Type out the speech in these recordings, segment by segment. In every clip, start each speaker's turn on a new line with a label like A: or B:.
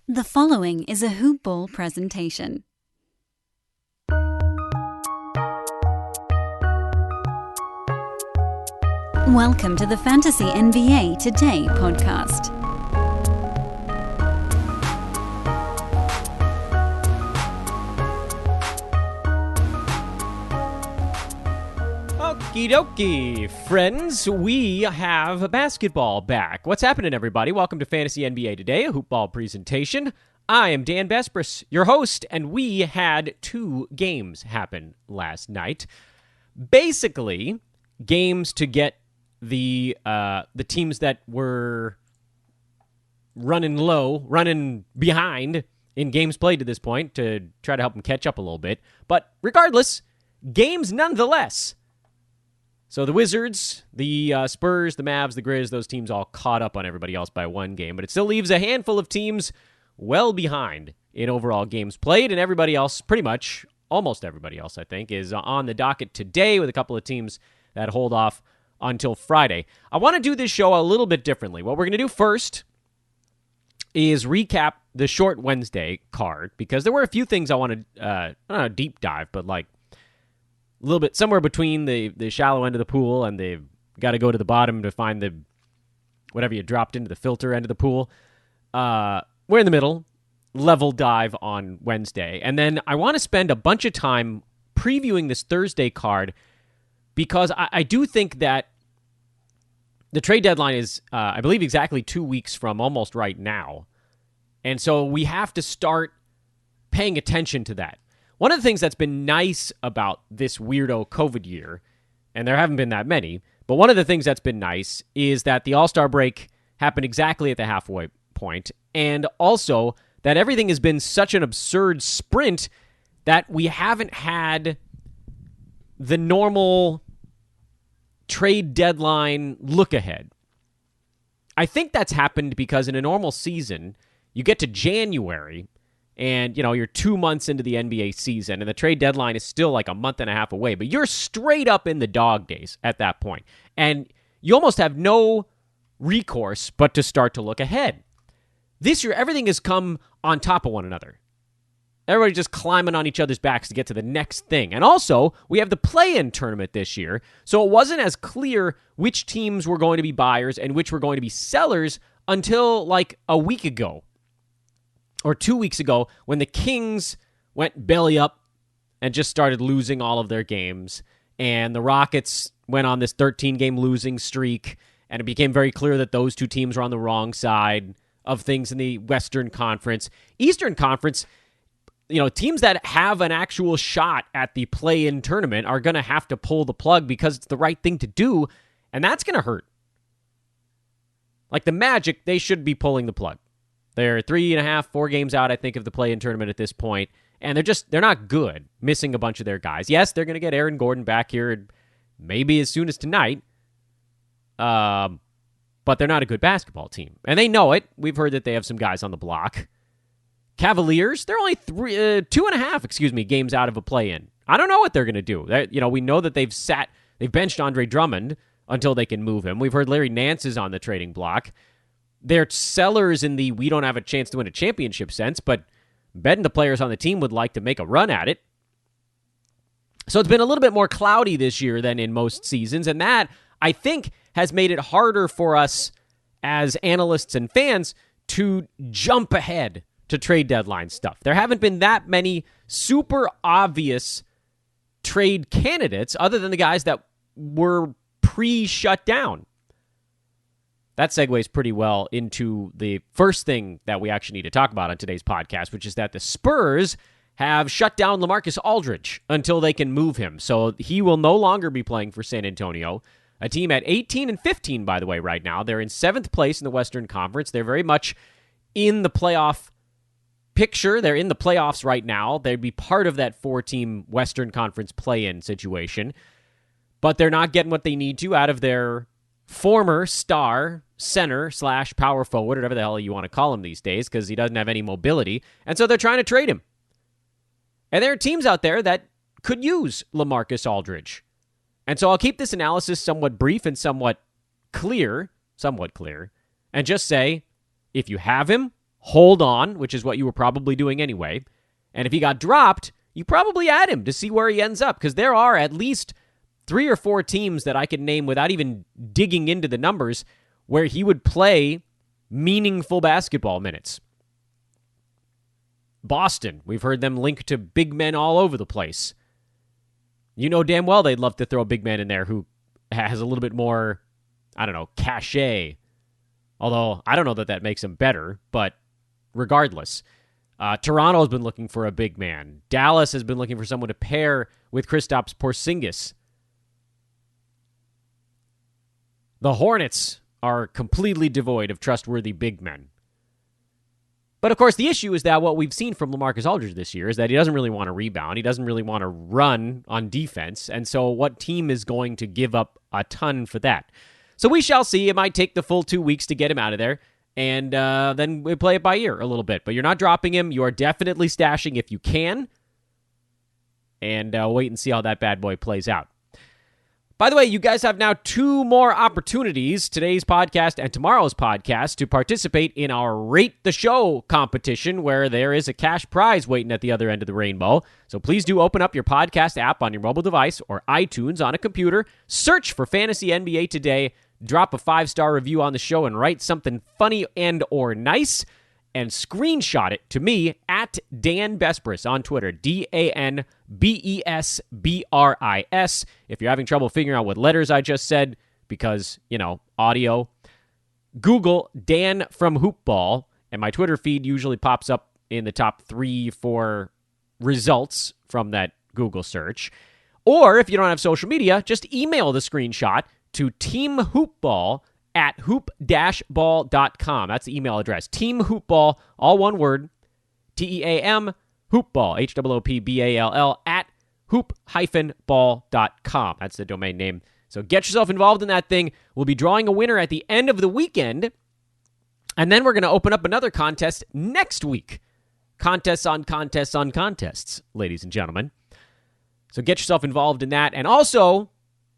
A: The following is a Hoop Ball presentation. Welcome to the Fantasy NBA Today podcast.
B: Okie dokie, friends, we have basketball back. What's happening, everybody? Welcome to Fantasy NBA Today, a hoopball presentation. I am Dan Bespris, your host, and we had two games happen last night. Basically, games to get the teams that were running behind in games played to this point to try to help them catch up a little bit. But regardless, games nonetheless. So the Wizards, the Spurs, the Mavs, the Grizz, those teams all caught up on everybody else by one game. But it still leaves a handful of teams well behind in overall games played. And everybody else, pretty much, almost everybody else, I think, is on the docket today with a couple of teams that hold off until Friday. I want to do this show a little bit differently. What we're going to do first is recap the short Wednesday card, because there were a few things I want to, I don't know, deep dive, but like, a little bit somewhere between the shallow end of the pool and they've got to go to the bottom to find the whatever you dropped into the filter end of the pool. We're in the middle, level dive on Wednesday. And then I want to spend a bunch of time previewing this Thursday card because I do think that the trade deadline is, I believe, exactly 2 weeks from almost right now. And so we have to start paying attention to that. One of the things that's been nice about this weirdo COVID year, and there haven't been that many, but one of the things that's been nice is that the All-Star break happened exactly at the halfway point, and also that everything has been such an absurd sprint that we haven't had the normal trade deadline look ahead. I think that's happened because in a normal season, you get to January, and, you know, you're 2 months into the NBA season, and the trade deadline is still like a month and a half away, but you're straight up in the dog days at that point. And you almost have no recourse but to start to look ahead. This year, everything has come on top of one another. Everybody just climbing on each other's backs to get to the next thing. And also, we have the play-in tournament this year, so it wasn't as clear which teams were going to be buyers and which were going to be sellers until like a week ago. Or 2 weeks ago, when the Kings went belly up and just started losing all of their games, and the Rockets went on this 13-game losing streak, and it became very clear that those two teams were on the wrong side of things in the Western Conference. Eastern Conference, you know, teams that have an actual shot at the play-in tournament are going to have to pull the plug because it's the right thing to do, and that's going to hurt. Like the Magic, they should be pulling the plug. They're 3.5, 4 games out, I think, of the play-in tournament at this point, and they're not good, missing a bunch of their guys. Yes, they're going to get Aaron Gordon back here maybe as soon as tonight, but they're not a good basketball team, and they know it. We've heard that they have some guys on the block. Cavaliers, they're only 2.5, games out of a play-in. I don't know what they're going to do. We know that they've benched Andre Drummond until they can move him. We've heard Larry Nance is on the trading block. They're sellers in the we don't have a chance to win a championship sense, but betting the players on the team would like to make a run at it. So it's been a little bit more cloudy this year than in most seasons, and that, I think, has made it harder for us as analysts and fans to jump ahead to trade deadline stuff. There haven't been that many super obvious trade candidates other than the guys that were pre-shut down. That segues pretty well into the first thing that we actually need to talk about on today's podcast, which is that the Spurs have shut down LaMarcus Aldridge until they can move him. So he will no longer be playing for San Antonio, a team at 18-15, by the way, right now. They're in 7th place in the Western Conference. They're very much in the playoff picture. They're in the playoffs right now. They'd be part of that 4-team Western Conference play-in situation, but they're not getting what they need to out of their former star center / power forward, whatever the hell you want to call him these days, because he doesn't have any mobility, and so they're trying to trade him. And there are teams out there that could use LaMarcus Aldridge. And so I'll keep this analysis somewhat brief and somewhat clear, and just say, if you have him, hold on, which is what you were probably doing anyway. And if he got dropped, you probably add him to see where he ends up, because there are at least 3 or 4 teams that I could name without even digging into the numbers where he would play meaningful basketball minutes. Boston, we've heard them linked to big men all over the place. You know damn well they'd love to throw a big man in there who has a little bit more, I don't know, cachet. Although, I don't know that makes him better, but regardless. Toronto's been looking for a big man. Dallas has been looking for someone to pair with Kristaps Porzingis. The Hornets are completely devoid of trustworthy big men. But, of course, the issue is that what we've seen from LaMarcus Aldridge this year is that he doesn't really want to rebound. He doesn't really want to run on defense. And so what team is going to give up a ton for that? So we shall see. It might take the full 2 weeks to get him out of there. And then we play it by ear a little bit. But you're not dropping him. You are definitely stashing if you can. And wait and see how that bad boy plays out. By the way, you guys have now 2 more opportunities, today's podcast and tomorrow's podcast, to participate in our Rate the Show competition, where there is a cash prize waiting at the other end of the rainbow. So please do open up your podcast app on your mobile device or iTunes on a computer, search for Fantasy NBA Today, drop a 5-star review on the show, and write something funny and or nice, and screenshot it to me at Dan Besbris on Twitter, DanBesbris. If you're having trouble figuring out what letters I just said, because, audio, Google Dan from Hoopball, and my Twitter feed usually pops up in the top 3-4 results from that Google search. Or if you don't have social media, just email the screenshot to teamhoopball@hoop-ball.com. That's the email address. Teamhoopball, all one word, TEAM, hoopball, HOOPBALL, at hoop-ball.com. That's the domain name. So get yourself involved in that thing. We'll be drawing a winner at the end of the weekend, and then we're going to open up another contest next week. Contests on contests on contests, ladies and gentlemen. So get yourself involved in that. And also,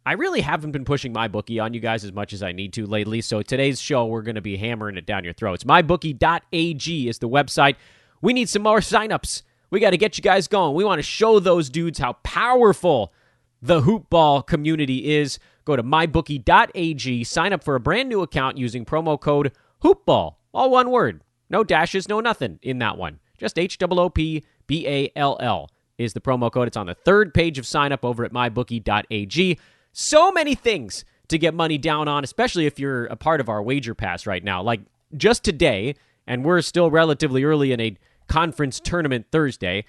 B: I really haven't been pushing MyBookie on you guys as much as I need to lately, so today's show, we're going to be hammering it down your throats. MyBookie.ag is the website. We need some more signups. We got to get you guys going. We want to show those dudes how powerful the hoopball community is. Go to MyBookie.ag, sign up for a brand new account using promo code HOOPBALL. All one word. No dashes, no nothing in that one. Just HOOPBALL is the promo code. It's on the 3rd page of sign up over at MyBookie.ag. So many things to get money down on, especially if you're a part of our Wager Pass right now. Like just today, and we're still relatively early in a conference tournament Thursday,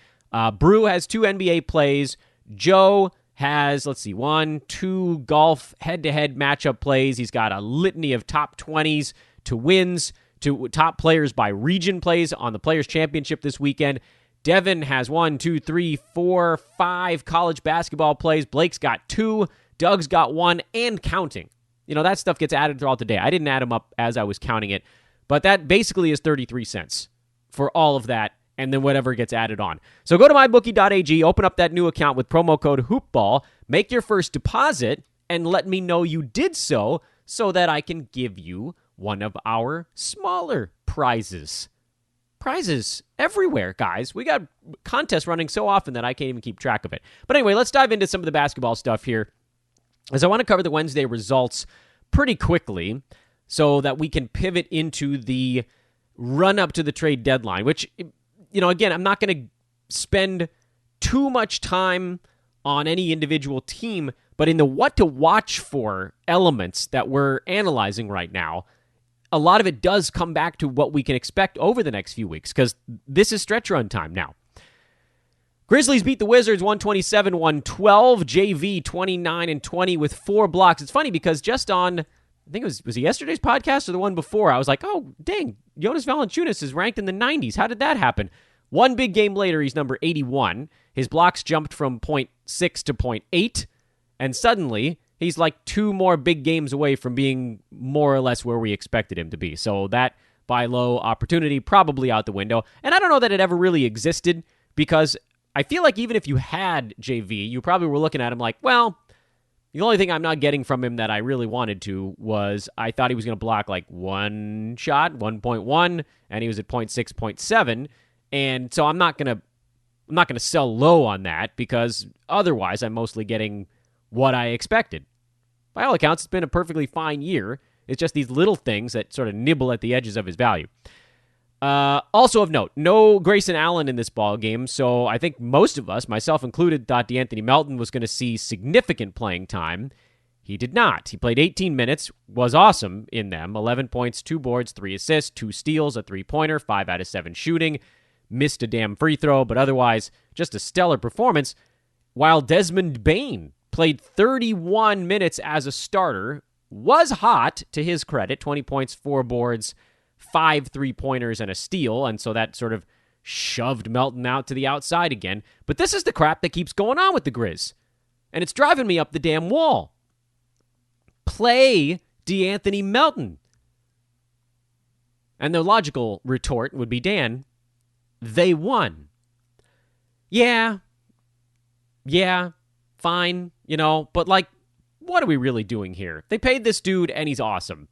B: Brew has 2 NBA plays. Joe has, 1, 2 golf head-to-head matchup plays. He's got a litany of top 20s to wins, to top players by region plays on the Players' Championship this weekend. Devin has 1, 2, 3, 4, 5 college basketball plays. Blake's got 2. Doug's got 1 and counting. That stuff gets added throughout the day. I didn't add them up as I was counting it, but that basically is 33 cents for all of that, and then whatever gets added on. So go to mybookie.ag, open up that new account with promo code HOOPBALL, make your first deposit, and let me know you did so that I can give you one of our smaller prizes. Prizes everywhere, guys. We got contests running so often that I can't even keep track of it. But anyway, let's dive into some of the basketball stuff here, as I want to cover the Wednesday results pretty quickly so that we can pivot into the run-up to the trade deadline, which, again, I'm not going to spend too much time on any individual team, but in the what to watch for elements that we're analyzing right now, a lot of it does come back to what we can expect over the next few weeks, because this is stretch run time now. Grizzlies beat the Wizards 127-112. JV 29-20 with 4 blocks. It's funny because just on, I think it was it yesterday's podcast or the one before, I was like, oh, dang, Jonas Valanciunas is ranked in the 90s. How did that happen? One big game later, he's number 81. His blocks jumped from 0.6 to 0.8, and suddenly he's like 2 more big games away from being more or less where we expected him to be. So that buy low opportunity probably out the window. And I don't know that it ever really existed, because I feel like even if you had JV, you probably were looking at him like, well, The only thing I'm not getting from him that I really wanted to was I thought he was going to block like one shot, 1.1, and he was at 0.6, 0.7. And so I'm not going to sell low on that because otherwise I'm mostly getting what I expected. By all accounts, it's been a perfectly fine year. It's just these little things that sort of nibble at the edges of his value. Also of note, no Grayson Allen in this ball game, so I think most of us, myself included, thought DeAnthony Melton was going to see significant playing time. He did not. He played 18 minutes, was awesome in them, 11 points, 2 boards, 3 assists, 2 steals, a 3-pointer, 5 out of 7 shooting, missed a damn free throw, but otherwise just a stellar performance, while Desmond Bane played 31 minutes as a starter, was hot, to his credit, 20 points, 4 boards, 5 3-pointers, and a steal, and so that sort of shoved Melton out to the outside again. But this is the crap that keeps going on with the Grizz, and it's driving me up the damn wall. Play DeAnthony Melton. And the logical retort would be, Dan, they won. Yeah, fine, but like, what are we really doing here? They paid this dude, and he's awesome.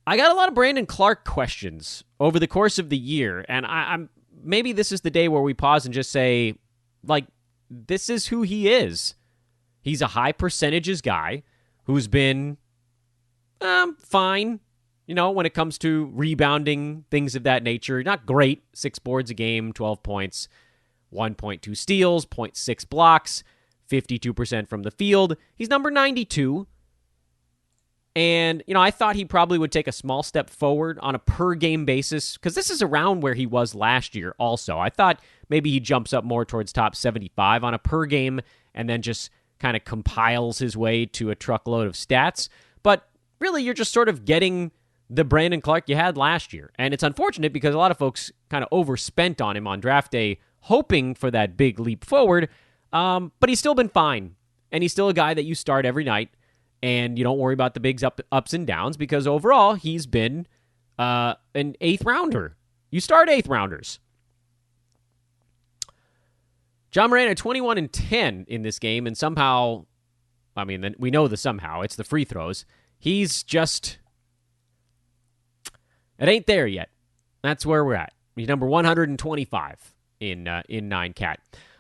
B: I got a lot of Brandon Clark questions over the course of the year, and I'm maybe this is the day where we pause and just say, like, this is who he is. He's a high percentages guy who's been fine, when it comes to rebounding, things of that nature. Not great, 6 boards a game, 12 points, 1.2 steals, 0.6 blocks, 52% from the field. He's number 92. And, I thought he probably would take a small step forward on a per-game basis, because this is around where he was last year also. I thought maybe he jumps up more towards top 75 on a per-game and then just kind of compiles his way to a truckload of stats. But really, you're just sort of getting the Brandon Clark you had last year. And it's unfortunate because a lot of folks kind of overspent on him on draft day, hoping for that big leap forward. But he's still been fine. And he's still a guy that you start every night. And you don't worry about the big ups and downs because overall he's been an 8th rounder. You start 8th rounders. John Moran at 21 and 10 in this game, and somehow, we know the somehow, it's the free throws. He's just, it ain't there yet. That's where we're at. He's number 125 in 9-cat.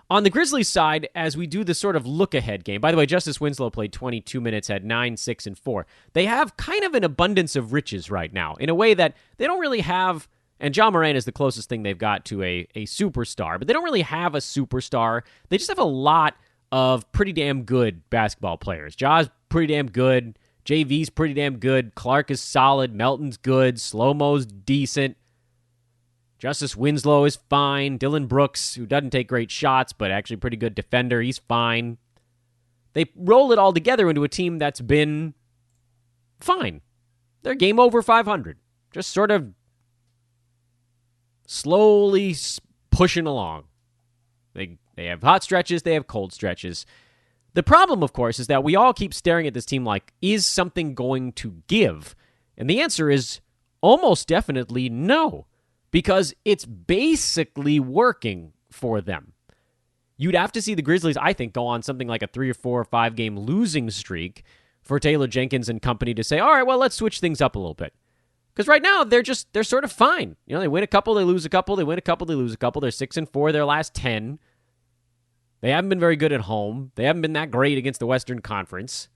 B: On the Grizzlies side, as we do this sort of look-ahead game, by the way, Justice Winslow played 22 minutes, had 9, 6, and 4. They have kind of an abundance of riches right now, in a way that they don't really have, and John Moran is the closest thing they've got to a superstar, but they don't really have a superstar. They just have a lot of pretty damn good basketball players. Ja's pretty damn good. JV's pretty damn good. Clark is solid. Melton's good. Slow-Mo's decent. Justice Winslow is fine. Dylan Brooks, who doesn't take great shots, but actually pretty good defender, he's fine. They roll it all together into a team that's been fine. They're game over 500. Just sort of slowly pushing along. They have hot stretches, they have cold stretches. The problem, of course, is that we all keep staring at this team like, is something going to give? And the answer is almost definitely no. Because it's basically working for them. You'd have to see the Grizzlies, I think, go on something like a 3 or 4 or 5 game losing streak for Taylor Jenkins and company to say, all right, well, let's switch things up a little bit. Because right now, they're sort of fine. They win a couple, they lose a couple, they win a couple, they lose a couple. They're 6 and 4 their last 10. They haven't been very good at home. They haven't been that great against the Western Conference.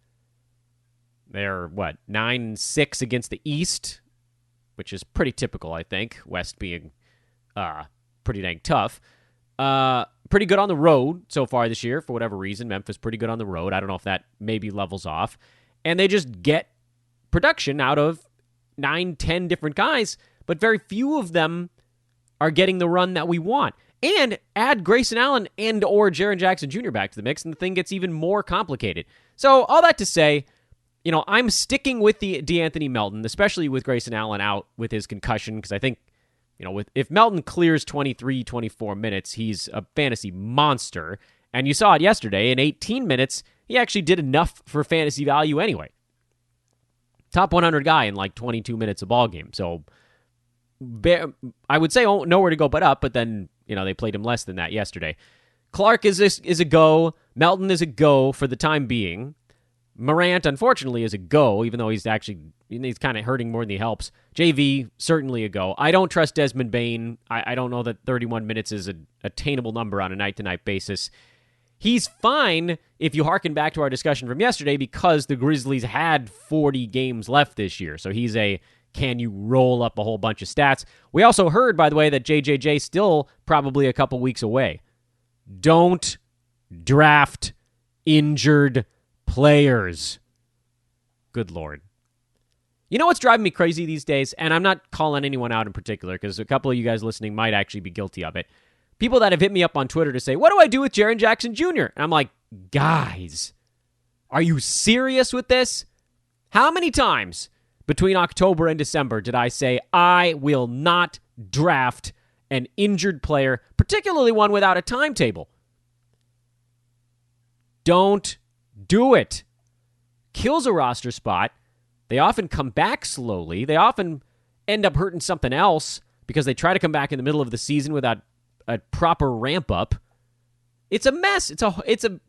B: They're, 9 and 6 against the East, which is pretty typical, I think. West being pretty dang tough. Pretty good on the road so far this year, for whatever reason. Memphis pretty good on the road. I don't know if that maybe levels off. And they just get production out of 9, 10 different guys, but very few of them are getting the run that we want. And add Grayson Allen and or Jaren Jackson Jr. back to the mix, and the thing gets even more complicated. So all that to say, I'm sticking with the DeAnthony Melton, especially with Grayson Allen out with his concussion, because I think, if Melton clears 23, 24 minutes, he's a fantasy monster. And you saw it yesterday. In 18 minutes, he actually did enough for fantasy value anyway. Top 100 guy in like 22 minutes a ball game. So I would say nowhere to go but up, but then, they played him less than that yesterday. Clark is a go. Melton is a go for the time being. Morant, unfortunately, is a go, even though he's kind of hurting more than he helps. JV, certainly a go. I don't trust Desmond Bane. I don't know that 31 minutes is an attainable number on a night-to-night basis. He's fine if you harken back to our discussion from yesterday because the Grizzlies had 40 games left this year. So he's can you roll up a whole bunch of stats? We also heard, by the way, that JJJ still probably a couple weeks away. Don't draft injured players. Good Lord. You know what's driving me crazy these days? And I'm not calling anyone out in particular because a couple of you guys listening might actually be guilty of it. People that have hit me up on Twitter to say, what do I do with Jaren Jackson Jr.? And I'm like, guys, are you serious with this? How many times between October and December did I say, I will not draft an injured player, particularly one without a timetable? Don't do it. Kills a roster spot. They often come back slowly. They often end up hurting something else because they try to come back in the middle of the season without a proper ramp up. It's a mess. It's a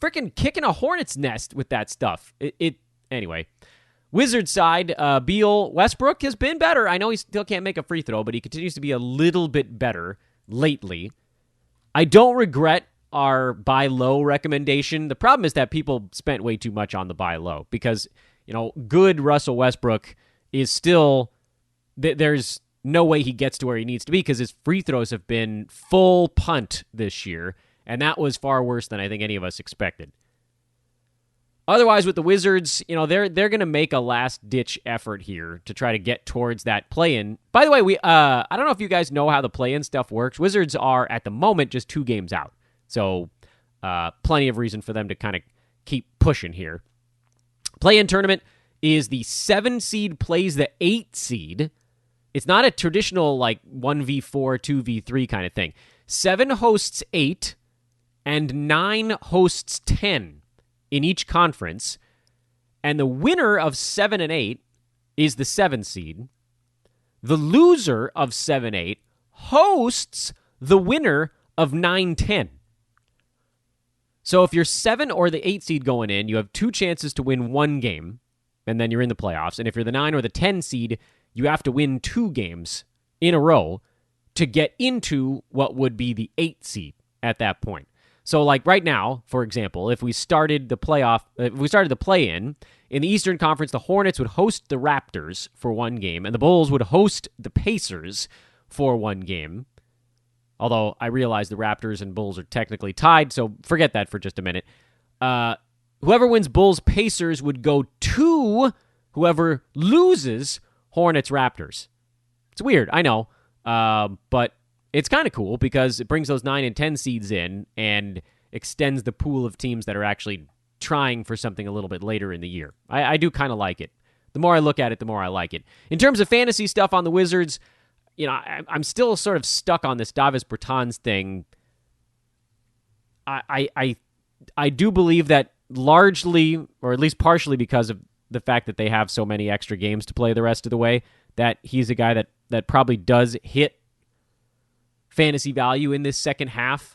B: freaking kicking a hornet's nest with that stuff. Anyway. Wizards side, Beal Westbrook has been better. I know he still can't make a free throw, but he continues to be a little bit better lately. I don't regret our buy low recommendation. The problem is that people spent way too much on the buy low because, good Russell Westbrook is still, there's no way he gets to where he needs to be because his free throws have been full punt this year, and that was far worse than I think any of us expected. Otherwise, with the Wizards, they're going to make a last-ditch effort here to try to get towards that play-in. By the way, I don't know if you guys know how the play-in stuff works. Wizards are, at the moment, just 2 games out. So, plenty of reason for them to kind of keep pushing here. Play-in tournament is the 7 seed plays the 8 seed. It's not a traditional, 1v4, 2v3 kind of thing. 7 hosts 8, and 9 hosts 10. In each conference, and the winner of 7 and 8 is the 7 seed. The loser of 7-8 hosts the winner of 9-10. So if you're 7 or the 8 seed going in, you have 2 chances to win 1 game, and then you're in the playoffs. And if you're the 9 or the 10 seed, you have to win 2 games in a row to get into what would be the 8 seed at that point. So, right now, for example, if we started the play-in, in the Eastern Conference, the Hornets would host the Raptors for 1 game, and the Bulls would host the Pacers for 1 game. Although, I realize the Raptors and Bulls are technically tied, so forget that for just a minute. Whoever wins Bulls-Pacers would go to whoever loses Hornets-Raptors. It's weird, I know, but it's kind of cool because it brings those 9 and 10 seeds in and extends the pool of teams that are actually trying for something a little bit later in the year. I do kind of like it. The more I look at it, the more I like it. In terms of fantasy stuff on the Wizards, I'm still sort of stuck on this Davis Bertans thing. I do believe that largely, or at least partially because of the fact that they have so many extra games to play the rest of the way, that he's a guy that probably does hit fantasy value in this second half.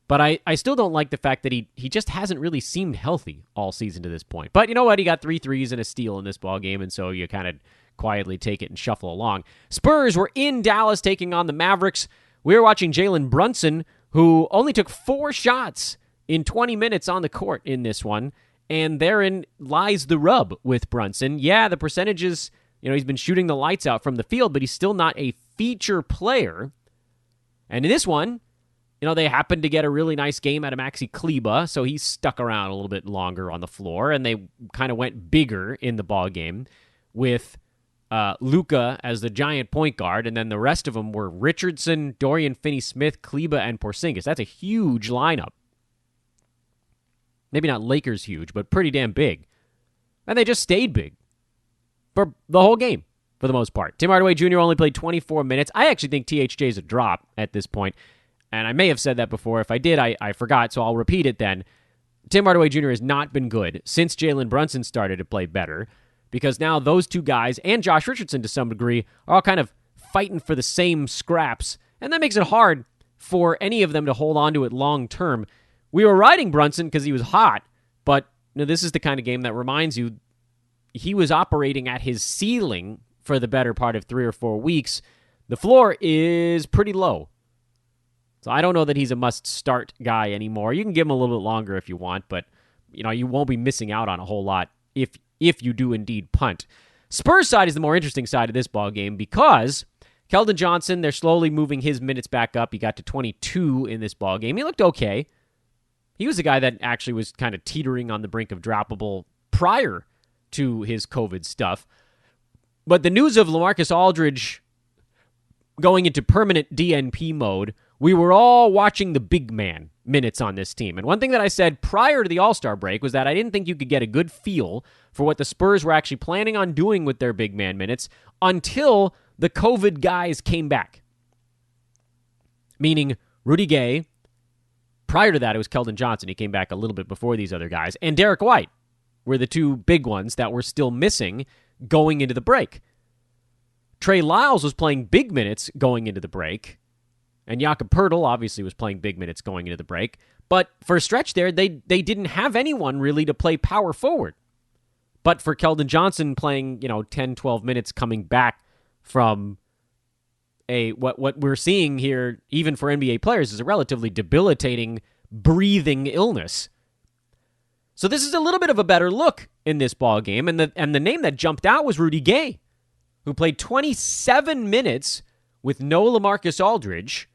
B: But I still don't like the fact that he just hasn't really seemed healthy all season to this point. But you know what? He got 3 threes and a steal in this ballgame, and so you kind of quietly take it and shuffle along. Spurs were in Dallas taking on the Mavericks. We were watching Jalen Brunson, who only took 4 shots in 20 minutes on the court in this one, and therein lies the rub with Brunson. Yeah, the percentages, he's been shooting the lights out from the field, but he's still not a feature player. And in this one, they happened to get a really nice game out of Maxi Kleba, so he stuck around a little bit longer on the floor, and they kind of went bigger in the ball game with Luka as the giant point guard, and then the rest of them were Richardson, Dorian Finney-Smith, Kleba, and Porzingis. That's a huge lineup. Maybe not Lakers huge, but pretty damn big. And they just stayed big for the whole game, for the most part. Tim Hardaway Jr. only played 24 minutes. I actually think THJ is a drop at this point, and I may have said that before. If I did, I forgot, so I'll repeat it then. Tim Hardaway Jr. has not been good since Jalen Brunson started to play better, because now those 2 guys, and Josh Richardson to some degree, are all kind of fighting for the same scraps, and that makes it hard for any of them to hold on to it long term. we were riding Brunson because he was hot, but this is the kind of game that reminds you he was operating at his ceiling for the better part of 3 or 4 weeks. The floor is pretty low. So I don't know that he's a must-start guy anymore. You can give him a little bit longer if you want, but you won't be missing out on a whole lot if you do indeed punt. Spurs side is the more interesting side of this ball game because Keldon Johnson, they're slowly moving his minutes back up. He got to 22 in this ball game. He looked okay. He was a guy that actually was kind of teetering on the brink of droppable prior to his COVID stuff. But the news of LaMarcus Aldridge going into permanent DNP mode, we were all watching the big man minutes on this team. And one thing that I said prior to the All-Star break was that I didn't think you could get a good feel for what the Spurs were actually planning on doing with their big man minutes until the COVID guys came back. Meaning Rudy Gay. Prior to that, it was Keldon Johnson. He came back a little bit before these other guys. And Derek White were the two big ones that were still missing going into the break. Trey Lyles was playing big minutes going into the break. And Jakob Poeltl obviously was playing big minutes going into the break. But for a stretch there, they didn't have anyone really to play power forward. But for Keldon Johnson playing, 10, 12 minutes coming back from what we're seeing here, even for NBA players, is a relatively debilitating breathing illness. So this is a little bit of a better look in this ball game, and the name that jumped out was Rudy Gay, who played 27 minutes with no LaMarcus Aldridge,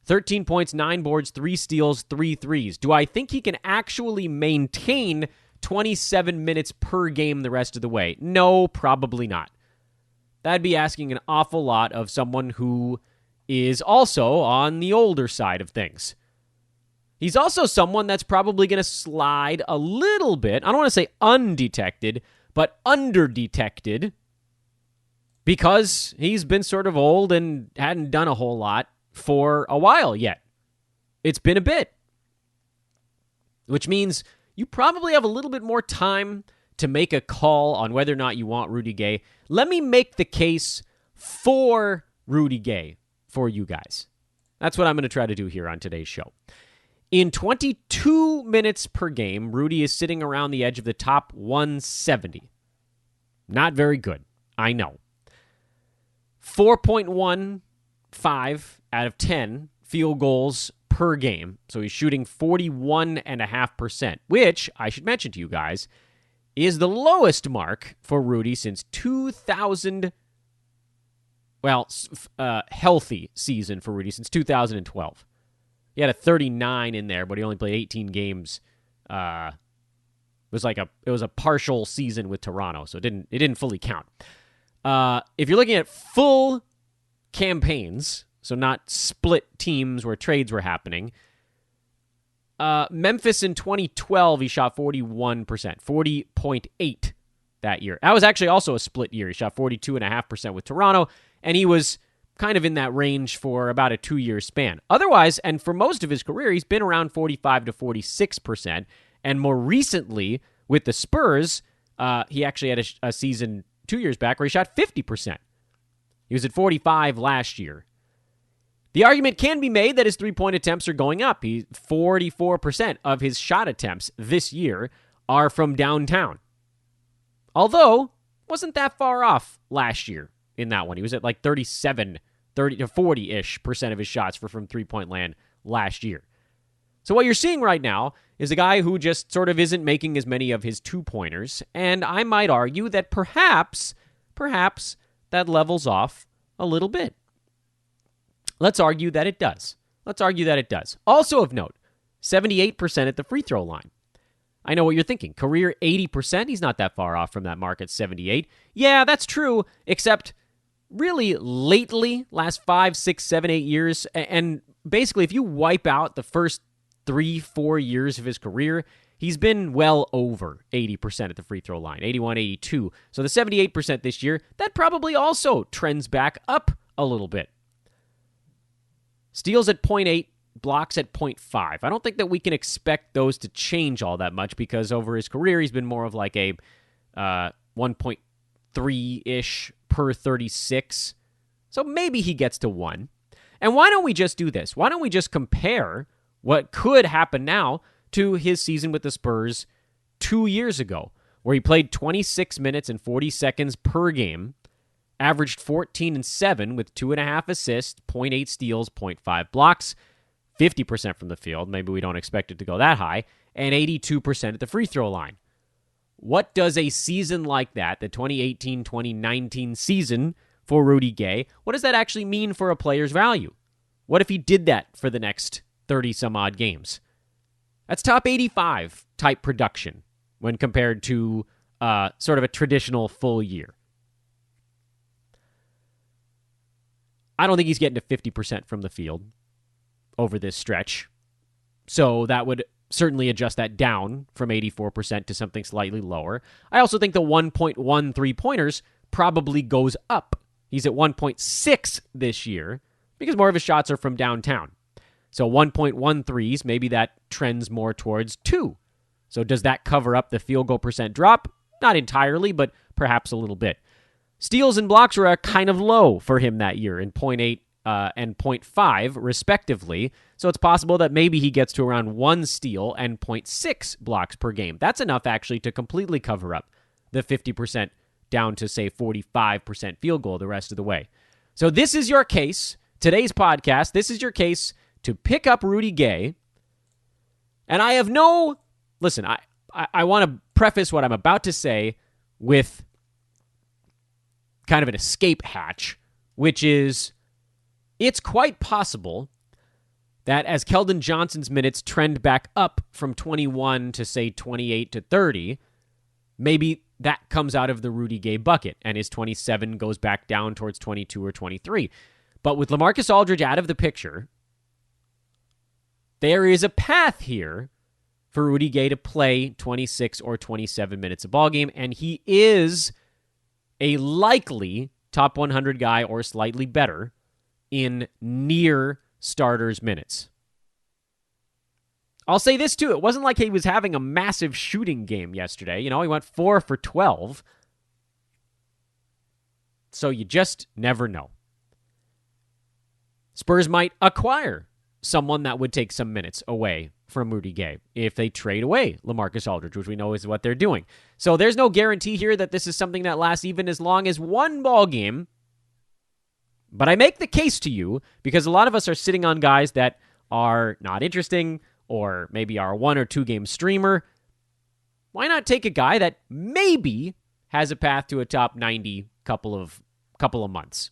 B: 13 points, 9 boards, 3 steals, 3 threes. Do I think he can actually maintain 27 minutes per game the rest of the way? No, probably not. That'd be asking an awful lot of someone who is also on the older side of things. He's also someone that's probably going to slide a little bit. I don't want to say undetected, but underdetected, because he's been sort of old and hadn't done a whole lot for a while yet. It's been a bit. Which means you probably have a little bit more time to make a call on whether or not you want Rudy Gay. Let me make the case for Rudy Gay for you guys. That's what I'm going to try to do here on today's show. In 22 minutes per game, Rudy is sitting around the edge of the top 170. Not very good, I know. 4.15 out of 10 field goals per game. So he's shooting 41.5%, which, I should mention to you guys, is the lowest mark for Rudy since 2000. Well, healthy season for Rudy since 2012. He had a 39 in there, but he only played 18 games. It was a partial season with Toronto, so it didn't fully count. If you're looking at full campaigns, so not split teams where trades were happening, Memphis in 2012, he shot 41%, 40.8 that year. That was actually also a split year. He shot 42.5% with Toronto, and he was kind of in that range for about a 2-year span. Otherwise, and for most of his career, he's been around 45 to 46%, and more recently with the Spurs, he actually had a season 2 years back where he shot 50%. He was at 45 last year. The argument can be made that his three-point attempts are going up. 44% of his shot attempts this year are from downtown. Although, wasn't that far off last year in that one. He was at like 30 to 40-ish% of his shots were from three-point land last year. So what you're seeing right now is a guy who just sort of isn't making as many of his two-pointers, and I might argue that perhaps that levels off a little bit. Let's argue that it does. Also of note, 78% at the free throw line. I know what you're thinking. Career 80%, he's not that far off from that mark at 78. Yeah, that's true, except really lately, last 5, 6, 7, 8 years, and basically if you wipe out the first 3-4 years of his career, he's been well over 80% at the free throw line, 81, 82. So the 78% this year, that probably also trends back up a little bit. Steals at 0.8, blocks at 0.5. I don't think that we can expect those to change all that much because over his career, he's been more of like a 1.3-ish per 36. So maybe he gets to 1. And why don't we just do this? Why don't we just compare what could happen now to his season with the Spurs 2 years ago, where he played 26 minutes and 40 seconds per game, averaged 14 and 7 with 2.5 assists, 0.8 steals, 0.5 blocks, 50% from the field. Maybe we don't expect it to go that high, and 82% at the free throw line. What does a season like that, the 2018-2019 season for Rudy Gay, what does that actually mean for a player's value? What if he did that for the next 30-some-odd games? That's top 85 type production when compared to sort of a traditional full year. I don't think he's getting to 50% from the field over this stretch. So that would certainly adjust that down from 84% to something slightly lower. I also think the 1.1 three-pointers probably goes up. He's at 1.6 this year because more of his shots are from downtown. So 1.1 threes, maybe that trends more towards 2. So does that cover up the field goal percent drop? Not entirely, but perhaps a little bit. Steals and blocks were kind of low for him that year in 0.8 and 0.5, respectively. So it's possible that maybe he gets to around 1 steal and 0.6 blocks per game. That's enough, actually, to completely cover up the 50% down to, say, 45% field goal the rest of the way. So this is your case. Today's podcast, this is your case to pick up Rudy Gay. And I have no... Listen, I want to preface what I'm about to say with kind of an escape hatch, which is it's quite possible that as Keldon Johnson's minutes trend back up from 21 to, say, 28 to 30, maybe that comes out of the Rudy Gay bucket and his 27 goes back down towards 22 or 23. But with LaMarcus Aldridge out of the picture, there is a path here for Rudy Gay to play 26 or 27 minutes a ballgame, and he is a likely top 100 guy or slightly better in near starters minutes. I'll say this too, it wasn't like he was having a massive shooting game yesterday. He went 4 for 12. So you just never know. Spurs might acquire someone that would take some minutes away from Rudy Gay if they trade away LaMarcus Aldridge, which we know is what they're doing. So there's no guarantee here that this is something that lasts even as long as one ball game. But I make the case to you because a lot of us are sitting on guys that are not interesting or maybe are a 1 or 2 game streamer. Why not take a guy that maybe has a path to a top 90 couple of months?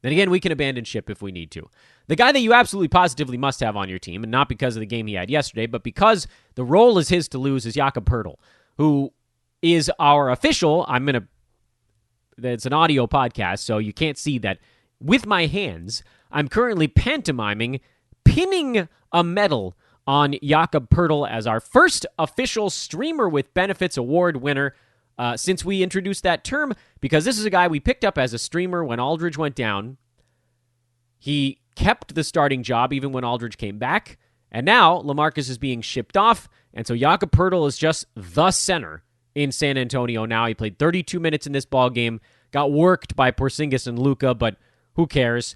B: Then again, we can abandon ship if we need to. The guy that you absolutely positively must have on your team, and not because of the game he had yesterday, but because the role is his to lose, is Jakob Poeltl, who is our official. It's an audio podcast, so you can't see that. With my hands, I'm currently pantomiming, pinning a medal on Jakob Poeltl as our first official Streamer with Benefits Award winner since we introduced that term, because this is a guy we picked up as a streamer when Aldridge went down. He kept the starting job even when Aldridge came back, and now LaMarcus is being shipped off, and so Jakob Poeltl is just the center in San Antonio now. He played 32 minutes in this ball game, got worked by Porzingis and Luka, but who cares?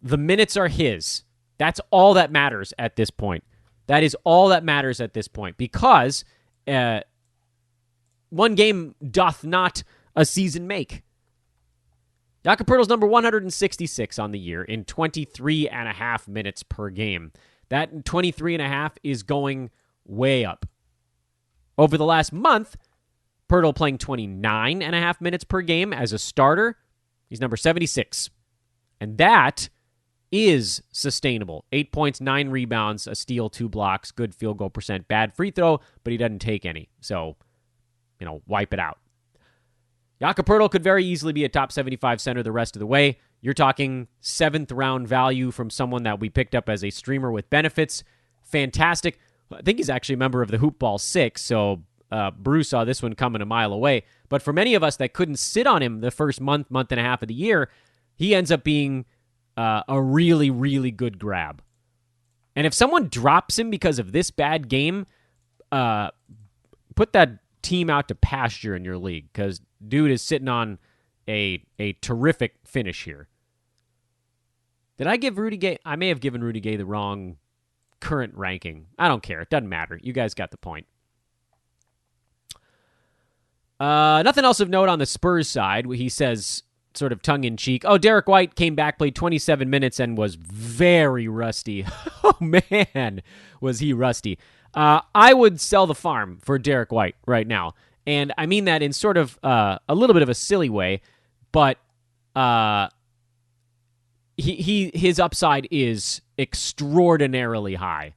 B: The minutes are his. That's all that matters at this point. That is all that matters at this point, because one game doth not a season make. Jakob Poeltl's number 166 on the year in 23.5 minutes per game. That 23.5 is going way up. Over the last month, Poeltl playing 29.5 minutes per game as a starter. He's number 76. And that is sustainable. 8 points, 9 rebounds, a steal, 2 blocks, good field goal percent, bad free throw, but he doesn't take any. So, wipe it out. Jakob Poeltl could very easily be a top 75 center the rest of the way. You're talking 7th round value from someone that we picked up as a streamer with benefits. Fantastic. I think he's actually a member of the Hoop Ball 6, so Bruce saw this one coming a mile away. But for many of us that couldn't sit on him the first month and a half of the year, he ends up being a really, really good grab. And if someone drops him because of this bad game, put that team out to pasture in your league, because dude is sitting on a terrific finish here. Did I give Rudy Gay? I may have given Rudy Gay the wrong current ranking. I don't care. It doesn't matter. You guys got the point. Nothing else of note on the Spurs side. He says, sort of tongue-in-cheek, Derek White came back, played 27 minutes, and was very rusty. Oh, man, was he rusty. I would sell the farm for Derek White right now. And I mean that in sort of a little bit of a silly way, but his upside is extraordinarily high.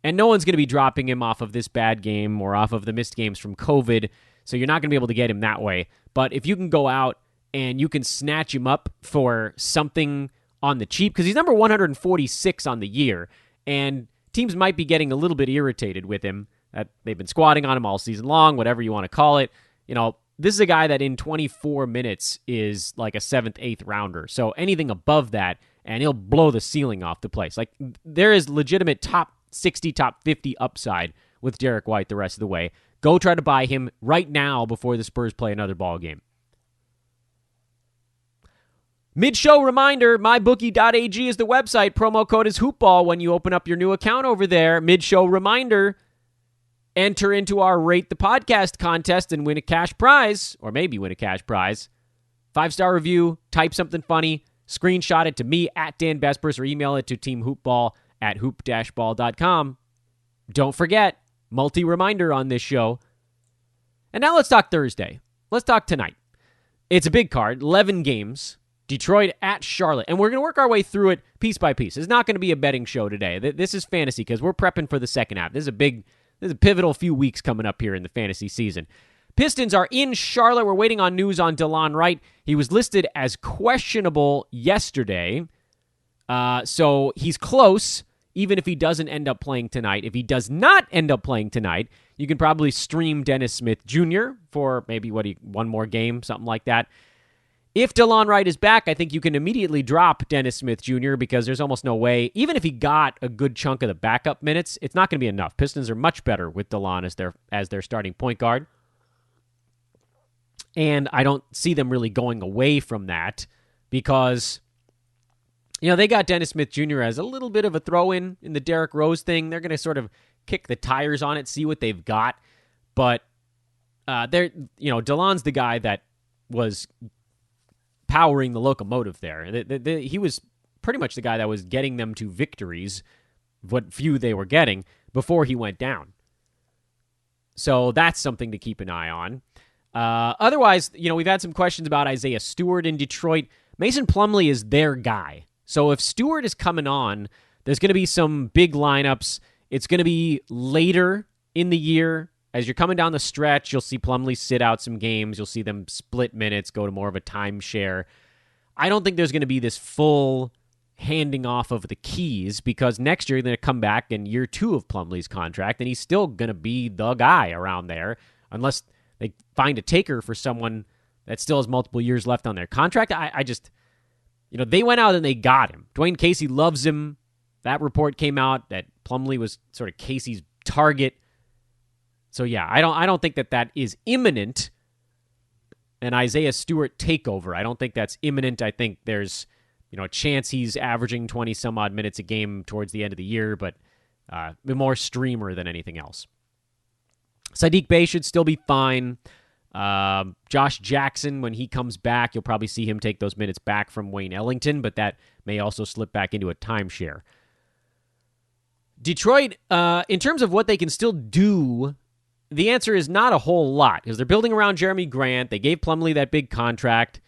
B: And no one's going to be dropping him off of this bad game or off of the missed games from COVID, so you're not going to be able to get him that way. But if you can go out and you can snatch him up for something on the cheap, because he's number 146 on the year, and teams might be getting a little bit irritated with him. They've been squatting on him all season long, whatever you want to call it. This is a guy that in 24 minutes is like a 7th, 8th rounder. So anything above that, and he'll blow the ceiling off the place. Like, there is legitimate top 60, top 50 upside with Derek White the rest of the way. Go try to buy him right now before the Spurs play another ball game. Mid-show reminder, mybookie.ag is the website. Promo code is HoopBall when you open up your new account over there. Mid-show reminder, enter into our Rate the Podcast contest and win a cash prize, or maybe win a cash prize. 5-star review, type something funny, screenshot it to me at Dan Bespers, or email it to teamhoopball@hoop-ball.com. Don't forget, multi-reminder on this show. And now let's talk Thursday. Let's talk tonight. It's a big card, 11 games. Detroit at Charlotte. And we're going to work our way through it piece by piece. It's not going to be a betting show today. This is fantasy because we're prepping for the second half. This is a pivotal few weeks coming up here in the fantasy season. Pistons are in Charlotte. We're waiting on news on DeLon Wright. He was listed as questionable yesterday. So he's close, even if he doesn't end up playing tonight. If he does not end up playing tonight, you can probably stream Dennis Smith Jr. for maybe one more game, something like that. If DeLon Wright is back, I think you can immediately drop Dennis Smith Jr. because there's almost no way, even if he got a good chunk of the backup minutes, it's not going to be enough. Pistons are much better with DeLon as their starting point guard. And I don't see them really going away from that because, they got Dennis Smith Jr. as a little bit of a throw-in in the Derrick Rose thing. They're going to sort of kick the tires on it, see what they've got. But DeLon's the guy that was powering the locomotive there. He was pretty much the guy that was getting them to victories, what few they were getting, before he went down. So that's something to keep an eye on. Otherwise, we've had some questions about Isaiah Stewart in Detroit. Mason Plumlee is their guy. So if Stewart is coming on, there's going to be some big lineups. It's going to be later in the year. As you're coming down the stretch, you'll see Plumlee sit out some games. You'll see them split minutes, go to more of a timeshare. I don't think there's going to be this full handing off of the keys because next year they're going to come back in year 2 of Plumlee's contract, and he's still going to be the guy around there unless they find a taker for someone that still has multiple years left on their contract. I just, they went out and they got him. Dwayne Casey loves him. That report came out that Plumlee was sort of Casey's target. So yeah, I don't think that is imminent, an Isaiah Stewart takeover. I don't think that's imminent. I think there's, a chance he's averaging 20 some odd minutes a game towards the end of the year, but more streamer than anything else. Saddiq Bey should still be fine. Josh Jackson, when he comes back, you'll probably see him take those minutes back from Wayne Ellington, but that may also slip back into a timeshare. Detroit, in terms of what they can still do, the answer is not a whole lot because they're building around Jeremy Grant. They gave Plumlee that big contract.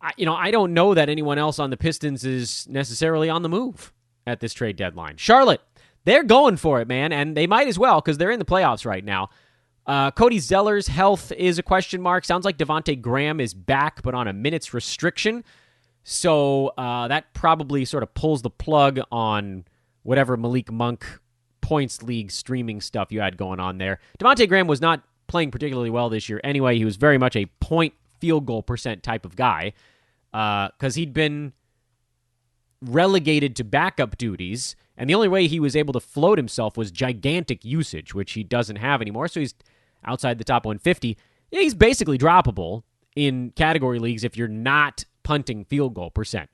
B: I don't know that anyone else on the Pistons is necessarily on the move at this trade deadline. Charlotte, they're going for it, man, and they might as well because they're in the playoffs right now. Cody Zeller's health is a question mark. Sounds like Devontae Graham is back, but on a minutes restriction. So that probably sort of pulls the plug on whatever Malik Monk points league streaming stuff you had going on there. Devontae Graham was not playing particularly well this year anyway. He was very much a point field goal percent type of guy because he'd been relegated to backup duties, and the only way he was able to float himself was gigantic usage, which he doesn't have anymore, so he's outside the top 150. Yeah, he's basically droppable in category leagues if you're not punting field goal percent.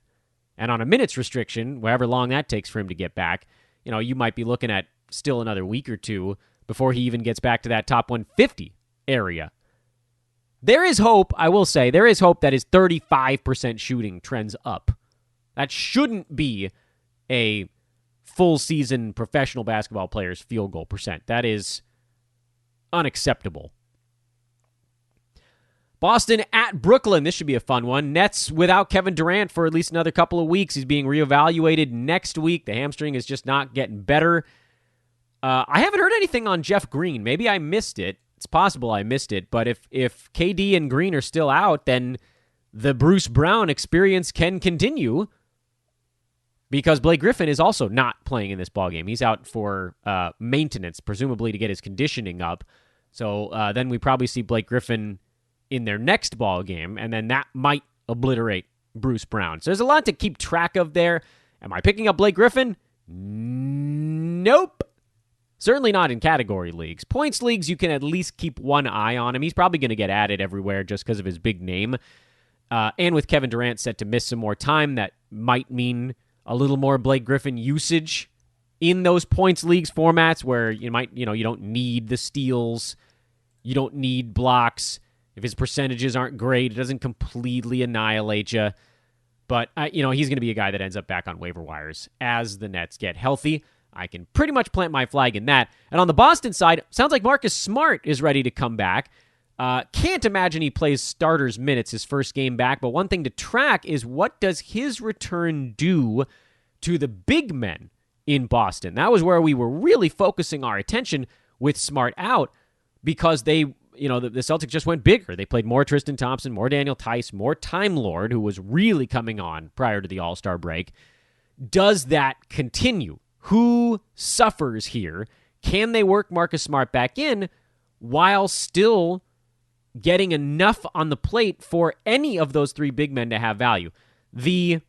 B: And on a minutes restriction, however long that takes for him to get back, you might be looking at still another week or two before he even gets back to that top 150 area. There is hope, I will say, there is hope that his 35% shooting trends up. That shouldn't be a full season professional basketball player's field goal percent. That is unacceptable. Boston at Brooklyn. This should be a fun one. Nets without Kevin Durant for at least another couple of weeks. He's being reevaluated next week. The hamstring is just not getting better. I haven't heard anything on Jeff Green. Maybe I missed it. It's possible I missed it. But if KD and Green are still out, then the Bruce Brown experience can continue because Blake Griffin is also not playing in this ballgame. He's out for maintenance, presumably to get his conditioning up. So then we probably see Blake Griffin in their next ball game, and then that might obliterate Bruce Brown. So there's a lot to keep track of there. Am I picking up Blake Griffin? Nope. Certainly not in category leagues. Points leagues, you can at least keep one eye on him. He's probably going to get added everywhere just because of his big name. And with Kevin Durant set to miss some more time, that might mean a little more Blake Griffin usage in those points leagues formats where you don't need the steals, you don't need blocks. If his percentages aren't great, it doesn't completely annihilate you. But, he's going to be a guy that ends up back on waiver wires as the Nets get healthy. I can pretty much plant my flag in that. And on the Boston side, sounds like Marcus Smart is ready to come back. Can't imagine he plays starters minutes his first game back. But one thing to track is what does his return do to the big men in Boston? That was where we were really focusing our attention with Smart out because the Celtics just went bigger. They played more Tristan Thompson, more Daniel Tice, more Time Lord, who was really coming on prior to the All-Star break. Does that continue? Who suffers here? Can they work Marcus Smart back in while still getting enough on the plate for any of those three big men to have value? The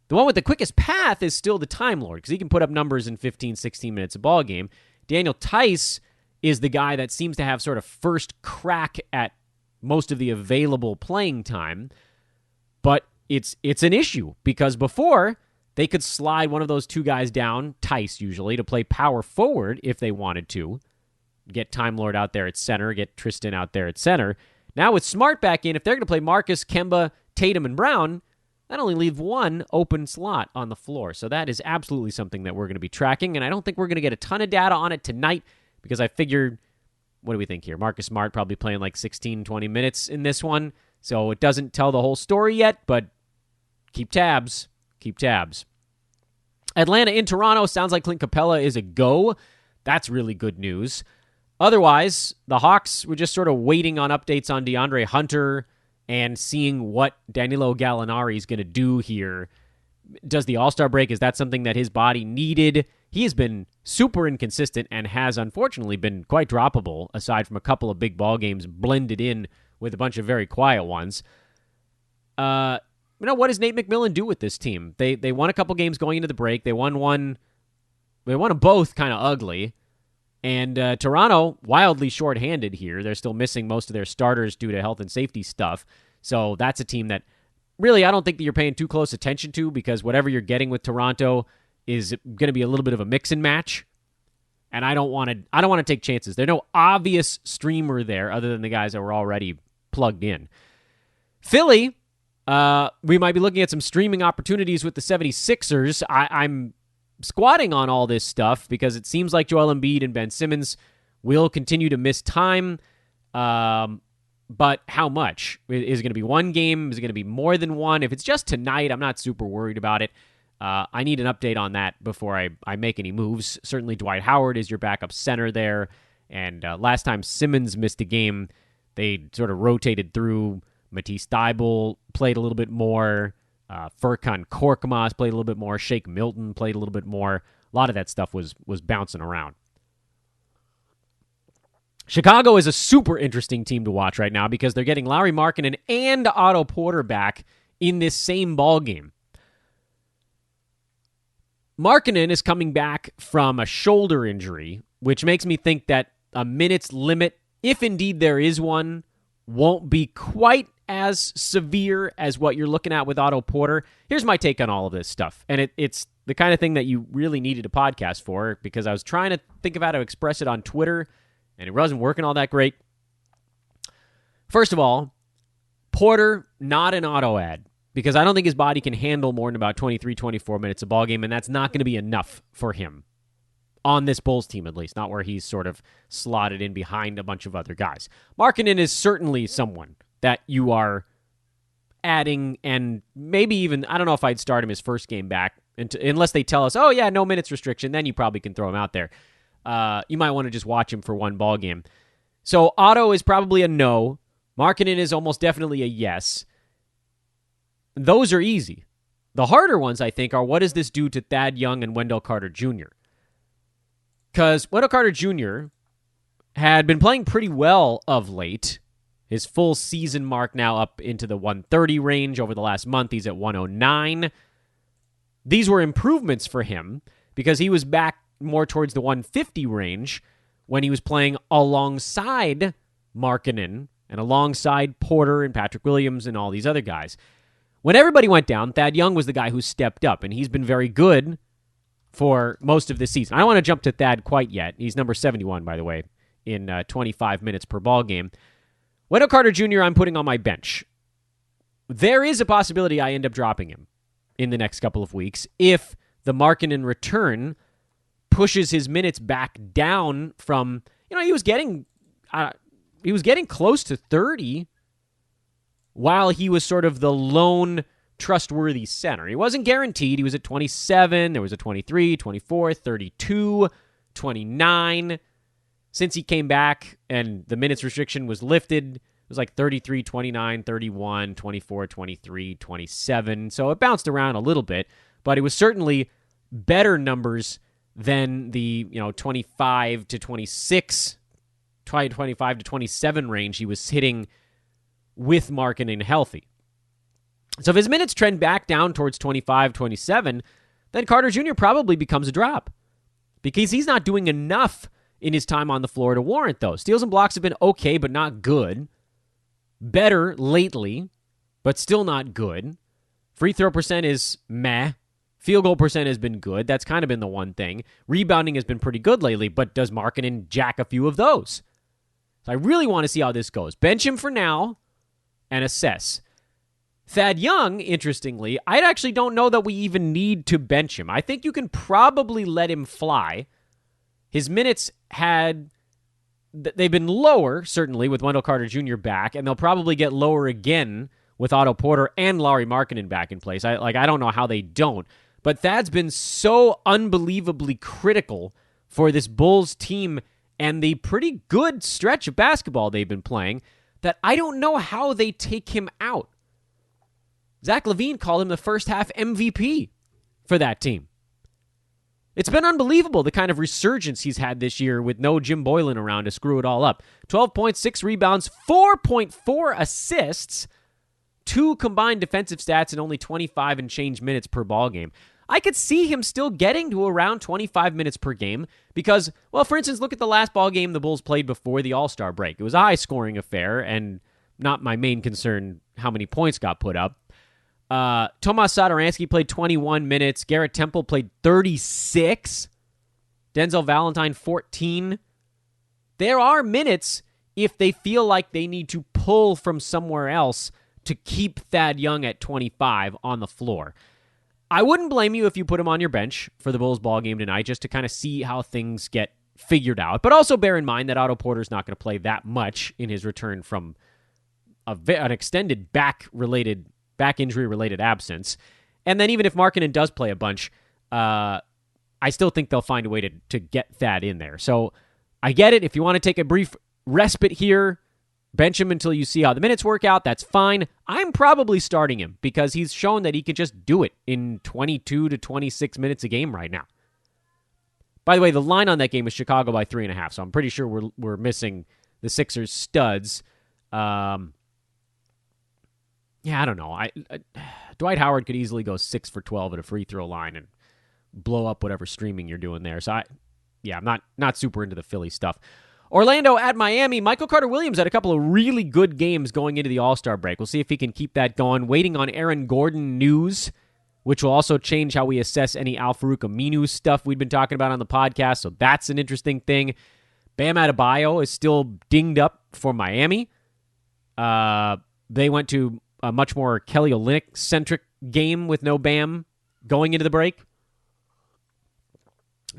B: one with the quickest path is still the Time Lord because he can put up numbers in 15, 16 minutes a ball game. Daniel Tice is the guy that seems to have sort of first crack at most of the available playing time. But it's an issue because before they could slide one of those two guys down, Tice usually, to play power forward if they wanted to. Get Time Lord out there at center, get Tristan out there at center. Now with Smart back in, if they're going to play Marcus, Kemba, Tatum, and Brown, that only leaves one open slot on the floor. So that is absolutely something that we're going to be tracking, and I don't think we're going to get a ton of data on it tonight because I figured, what do we think here? Marcus Smart probably playing like 16, 20 minutes in this one, so it doesn't tell the whole story yet, but keep tabs. Keep tabs. Atlanta in Toronto. Sounds like Clint Capella is a go. That's really good news. Otherwise, the Hawks were just sort of waiting on updates on DeAndre Hunter and seeing what Danilo Gallinari is going to do here. Does the All-Star break, is that something that his body needed? He has been super inconsistent and has unfortunately been quite droppable, aside from a couple of big ball games blended in with a bunch of very quiet ones. What does Nate McMillan do with this team? They won a couple games going into the break. They won them both kind of ugly. And Toronto, wildly shorthanded here. They're still missing most of their starters due to health and safety stuff. So that's a team that really I don't think that you're paying too close attention to because whatever you're getting with Toronto is going to be a little bit of a mix and match. And I don't want to take chances. There's no obvious streamer there other than the guys that were already plugged in. Philly, we might be looking at some streaming opportunities with the 76ers. I'm squatting on all this stuff because it seems like Joel Embiid and Ben Simmons will continue to miss time. But how much? Is it going to be one game? Is it going to be more than one? If it's just tonight, I'm not super worried about it. I need an update on that before I make any moves. Certainly Dwight Howard is your backup center there. And last time Simmons missed a game, they sort of rotated through. Matisse Thybulle played a little bit more. Furkan Korkmaz played a little bit more. Shake Milton played a little bit more. A lot of that stuff was bouncing around. Chicago is a super interesting team to watch right now because they're getting Lauri Markkanen and Otto Porter back in this same ball game. Markkanen is coming back from a shoulder injury, which makes me think that a minutes limit, if indeed there is one, won't be quite as severe as what you're looking at with Otto Porter. Here's my take on all of this stuff. And it's the kind of thing that you really needed a podcast for, because I was trying to think of how to express it on Twitter, and it wasn't working all that great. First of all, Porter, not an Otto ad, because I don't think his body can handle more than about 23, 24 minutes a ball game, and that's not going to be enough for him. On this Bulls team, at least, not where he's sort of slotted in behind a bunch of other guys. Markkanen is certainly someone that you are adding, and maybe even, I don't know if I'd start him his first game back, unless they tell us, oh yeah, no minutes restriction, then you probably can throw him out there. You might want to just watch him for one ball game. So Otto is probably a no. Markkanen is almost definitely a yes. Those are easy. The harder ones, I think, are what does this do to Thad Young and Wendell Carter Jr.? Because Wendell Carter Jr. had been playing pretty well of late. His full season mark now up into the 130 range. Over the last month, he's at 109. These were improvements for him because he was back more towards the 150 range when he was playing alongside Markkanen and alongside Porter and Patrick Williams and all these other guys. When everybody went down, Thad Young was the guy who stepped up, and he's been very good for most of this season. I don't want to jump to Thad quite yet. He's number 71, by the way, in 25 minutes per ball game. Wendell Carter Jr., I'm putting on my bench. There is a possibility I end up dropping him in the next couple of weeks if the Markkanen return pushes his minutes back down from, he was getting close to 30 while he was sort of the lone trustworthy center. He wasn't guaranteed. He was at 27. There was a 23, 24, 32, 29. Since he came back and the minutes restriction was lifted, it was like 33, 29, 31, 24, 23, 27. So it bounced around a little bit, but it was certainly better numbers than the 25 to 26, 25 to 27 range he was hitting with Markkanen healthy. So if his minutes trend back down towards 25, 27, then Carter Jr. probably becomes a drop because he's not doing enough in his time on the floor to warrant those. Steals and blocks have been okay, but not good. Better lately, but still not good. Free throw percent is meh. Field goal percent has been good. That's kind of been the one thing. Rebounding has been pretty good lately, but does Markkanen jack a few of those? So I really want to see how this goes. Bench him for now and assess. Thad Young, interestingly, I actually don't know that we even need to bench him. I think you can probably let him fly. His minutes they've been lower, certainly, with Wendell Carter Jr. back, and they'll probably get lower again with Otto Porter and Lauri Markkanen back in place. I don't know how they don't. But Thad's been so unbelievably critical for this Bulls team and the pretty good stretch of basketball they've been playing that I don't know how they take him out. Zach LaVine called him the first half MVP for that team. It's been unbelievable, the kind of resurgence he's had this year with no Jim Boylan around to screw it all up. 12.6 rebounds, 4.4 assists, 2 combined defensive stats, and only 25 and change minutes per ball game. I could see him still getting to around 25 minutes per game because, well, for instance, look at the last ball game the Bulls played before the All-Star break. It was a high-scoring affair, and not my main concern how many points got put up. Tomas Satoransky played 21 minutes. Garrett Temple played 36. Denzel Valentine, 14. There are minutes if they feel like they need to pull from somewhere else to keep Thad Young at 25 on the floor. I wouldn't blame you if you put him on your bench for the Bulls ball game tonight just to kind of see how things get figured out. But also bear in mind that Otto Porter's not going to play that much in his return from an extended back injury-related absence. And then even if Markkanen does play a bunch, I still think they'll find a way to get Thad in there. So I get it. If you want to take a brief respite here, bench him until you see how the minutes work out, that's fine. I'm probably starting him because he's shown that he can just do it in 22 to 26 minutes a game right now. By the way, the line on that game was Chicago by 3.5, so I'm pretty sure we're missing the Sixers studs. Yeah, I don't know. Dwight Howard could easily go 6 for 12 at a free throw line and blow up whatever streaming you're doing there. So I'm not super into the Philly stuff. Orlando at Miami. Michael Carter-Williams had a couple of really good games going into the All-Star break. We'll see if he can keep that going. Waiting on Aaron Gordon news, which will also change how we assess any Al-Farouq Aminu stuff we've been talking about on the podcast, so that's an interesting thing. Bam Adebayo is still dinged up for Miami. They went to a much more Kelly Olynyk-centric game with no Bam going into the break.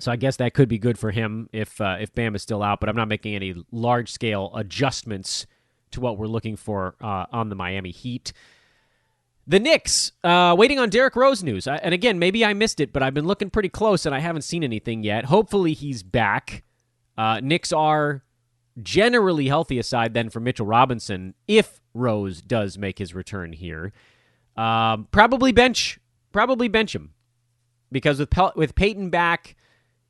B: So I guess that could be good for him if Bam is still out, but I'm not making any large-scale adjustments to what we're looking for on the Miami Heat. The Knicks, waiting on Derrick Rose news. And again, maybe I missed it, but I've been looking pretty close and I haven't seen anything yet. Hopefully he's back. Knicks are generally healthy aside then for Mitchell Robinson if Rose does make his return here. Probably bench him because with Peyton back,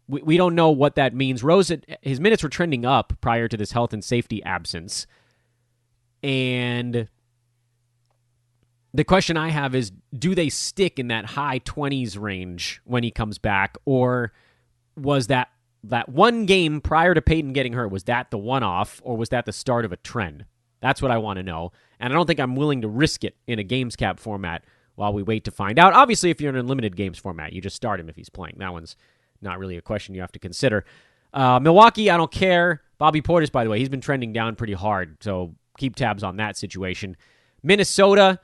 B: we don't know what that means. Rose, his minutes were trending up prior to this health and safety absence. And the question I have is, do they stick in that high 20s range when he comes back? Or was that one game prior to Peyton getting hurt, was that the one-off, or was that the start of a trend? That's what I want to know. And I don't think I'm willing to risk it in a games cap format while we wait to find out. Obviously, if you're in an unlimited games format, you just start him if he's playing. That one's not really a question you have to consider. Milwaukee, I don't care. Bobby Portis, by the way, he's been trending down pretty hard, so keep tabs on that situation. Minnesota,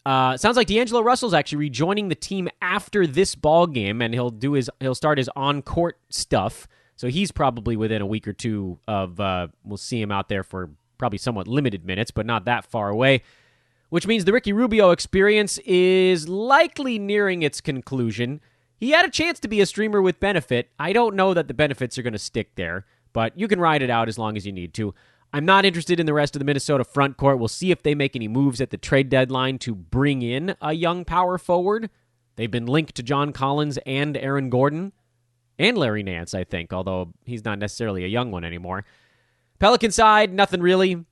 B: sounds like D'Angelo Russell's actually rejoining the team after this ball game, and he'll start his on-court stuff. So he's probably within a week or two of we'll see him out there for probably somewhat limited minutes, but not that far away. Which means the Ricky Rubio experience is likely nearing its conclusion. He had a chance to be a streamer with benefit. I don't know that the benefits are going to stick there, but you can ride it out as long as you need to. I'm not interested in the rest of the Minnesota front court. We'll see if they make any moves at the trade deadline to bring in a young power forward. They've been linked to John Collins and Aaron Gordon and Larry Nance, I think, although he's not necessarily a young one anymore. Pelican side, nothing really.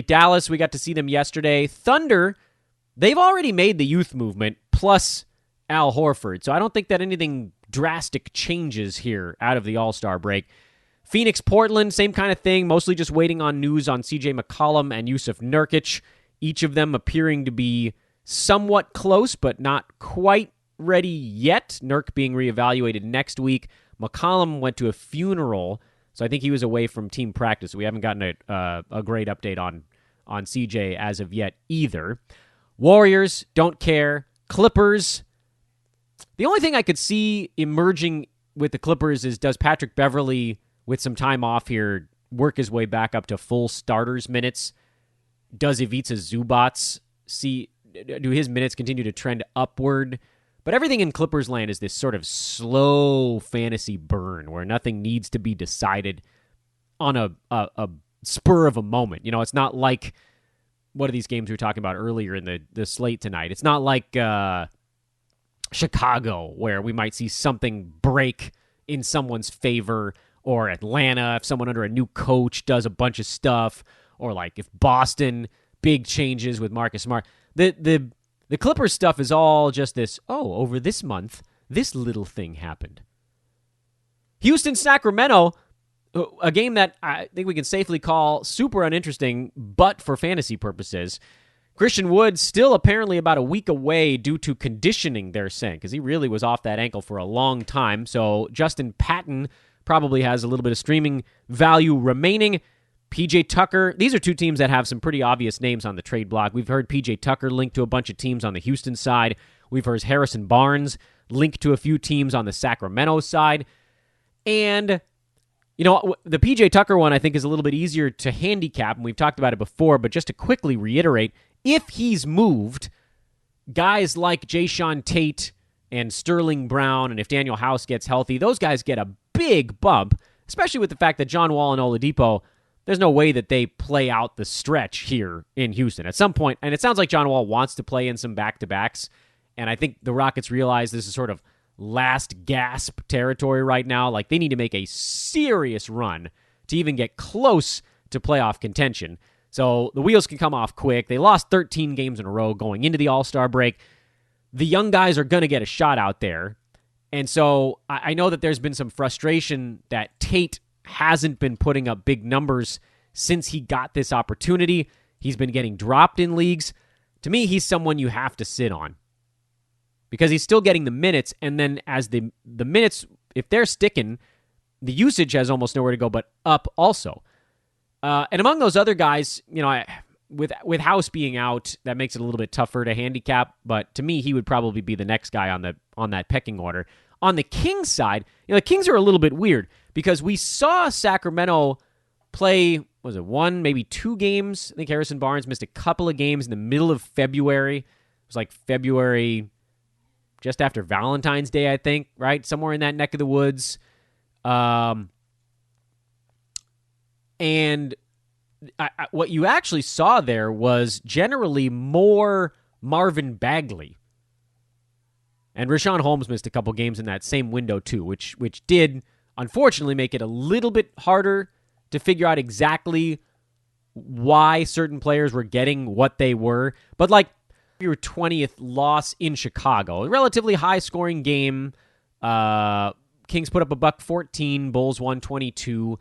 B: Dallas, we got to see them yesterday. Thunder, they've already made the youth movement, plus Al Horford. So I don't think that anything drastic changes here out of the All-Star break. Phoenix, Portland, same kind of thing, mostly just waiting on news on CJ McCollum and Yusuf Nurkic, each of them appearing to be somewhat close, but not quite ready yet. Nurk being reevaluated next week. McCollum went to a funeral, so I think he was away from team practice. We haven't gotten a great update on CJ as of yet either. Warriors, don't care. Clippers, the only thing I could see emerging with the Clippers is, does Patrick Beverley, with some time off here, work his way back up to full starters minutes? Does Ivica Zubac do his minutes continue to trend upward? But everything in Clippers land is this sort of slow fantasy burn where nothing needs to be decided on a spur of a moment. You know, it's not like one of these games we were talking about earlier in the slate tonight. It's not like Chicago, where we might see something break in someone's favor, or Atlanta, if someone under a new coach does a bunch of stuff, or like if Boston, big changes with Marcus Smart. The Clippers stuff is all just this, over this month, this little thing happened. Houston, Sacramento, a game that I think we can safely call super uninteresting, but for fantasy purposes. Christian Wood still apparently about a week away due to conditioning, they're saying, because he really was off that ankle for a long time. So Justin Patton probably has a little bit of streaming value remaining. PJ Tucker, these are two teams that have some pretty obvious names on the trade block. We've heard PJ Tucker linked to a bunch of teams on the Houston side. We've heard Harrison Barnes linked to a few teams on the Sacramento side. And, you know, the PJ Tucker one I think is a little bit easier to handicap, and we've talked about it before, but just to quickly reiterate, if he's moved, guys like Jayshawn Tate and Sterling Brown, and if Daniel House gets healthy, those guys get a big bump, especially with the fact that John Wall and Oladipo, there's no way that they play out the stretch here in Houston. At some point, and it sounds like John Wall wants to play in some back-to-backs, and I think the Rockets realize this is sort of last gasp territory right now. Like, they need to make a serious run to even get close to playoff contention. So the wheels can come off quick. They lost 13 games in a row going into the All-Star break. The young guys are going to get a shot out there. And so I know that there's been some frustration that Tate hasn't been putting up big numbers since he got this opportunity. He's been getting dropped in leagues. To me, he's someone you have to sit on because he's still getting the minutes, and then as the minutes, if they're sticking, the usage has almost nowhere to go but up also. And among those other guys, with House being out, that makes it a little bit tougher to handicap, but to me, he would probably be the next guy on that pecking order. On the Kings side, the Kings are a little bit weird because we saw Sacramento play, was it 1, maybe 2 games? I think Harrison Barnes missed a couple of games in the middle of February. It was like February just after Valentine's Day, I think, right? Somewhere in that neck of the woods. And what you actually saw there was generally more Marvin Bagley. And Richaun Holmes missed a couple games in that same window too, which did, unfortunately, make it a little bit harder to figure out exactly why certain players were getting what they were. But like your 20th loss in Chicago, a relatively high-scoring game. Kings put up a $114, Bulls 122.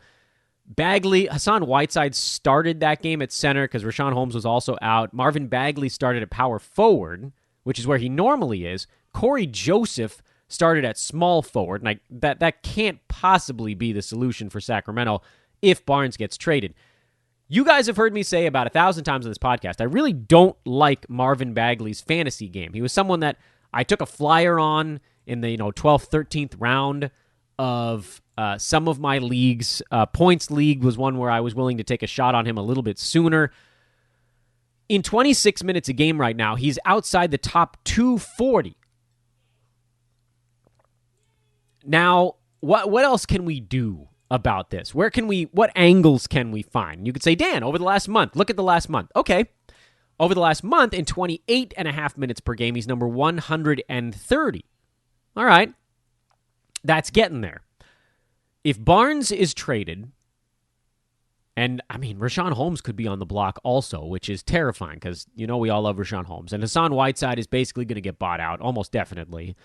B: Hassan Whiteside started that game at center because Richaun Holmes was also out. Marvin Bagley started at power forward, which is where he normally is. Corey Joseph started at small forward, and that can't possibly be the solution for Sacramento if Barnes gets traded. You guys have heard me say about 1,000 times on this podcast, I really don't like Marvin Bagley's fantasy game. He was someone that I took a flyer on in the 12th, 13th round of some of my leagues. Points League was one where I was willing to take a shot on him a little bit sooner. In 26 minutes a game right now, he's outside the top 240. Now, what else can we do about this? What angles can we find? You could say, Dan, over the last month, look at the last month. Okay. Over the last month, in 28.5 minutes per game, he's number 130. All right. That's getting there. If Barnes is traded, and Richaun Holmes could be on the block also, which is terrifying because, we all love Richaun Holmes. And Hassan Whiteside is basically going to get bought out, almost definitely.